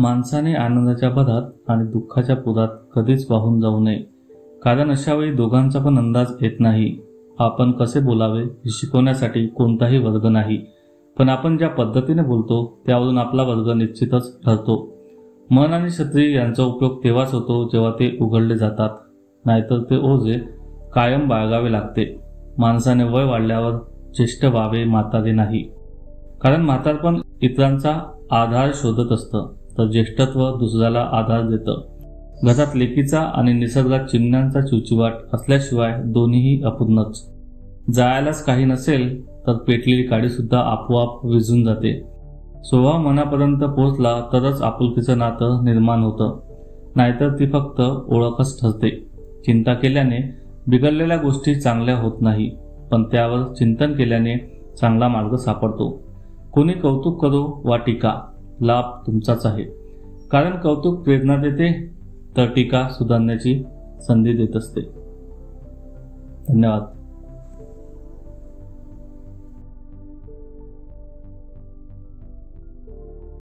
माणसाने आनंदाच्या भरात आणि दुःखाच्या पुरात कधीच वाहून जाऊ नये, कारण अशा वेळी दोघांचा पण अंदाज येत नाही. आपण कसे बोलावे हे शिकवण्यासाठी कोणताही वर्ग नाही, पण आपण ज्या पद्धतीने बोलतो त्यावरून आपला वर्ग निश्चितच ठरतो. मन आणि छत्री यांचा उपयोग तेव्हाच होतो जेव्हा ते उघडले जातात, नाहीतर ते ओझे कायम बाळगावे लागते. माणसाने वय वाढल्यावर ज्येष्ठ व्हावे, म्हातारे नाही, कारण म्हातारपण इतरांचा आधार शोधत असतं, तर ज्येष्ठत्व दुसऱ्याला आधार देतं. घरात लेकीचा आणि निसर्गात चिमण्यांचा चिवचिवाट असल्याशिवाय दोन्हीही अपूर्णच. जायलाच काही नसेल तर पेटलेली काडी सुद्धा आपोआप विझून जाते. स्वभाव मनापर्यंत पोहोचला तरच आपुलकीचं नातं निर्माण होतं, नाहीतर ती फक्त ओळखच ठरते. चिंता केल्याने बिघडलेल्या गोष्टी चांगल्या होत नाही, पण त्यावर चिंतन केल्याने चांगला मार्ग सापडतो. कोणी कौतुक करो वा टीका, लाभ तुमचाच आहे, कारण कौतुक प्रेरणा देते, तर टीका सुधारण्याची संधी देत असते. धन्यवाद.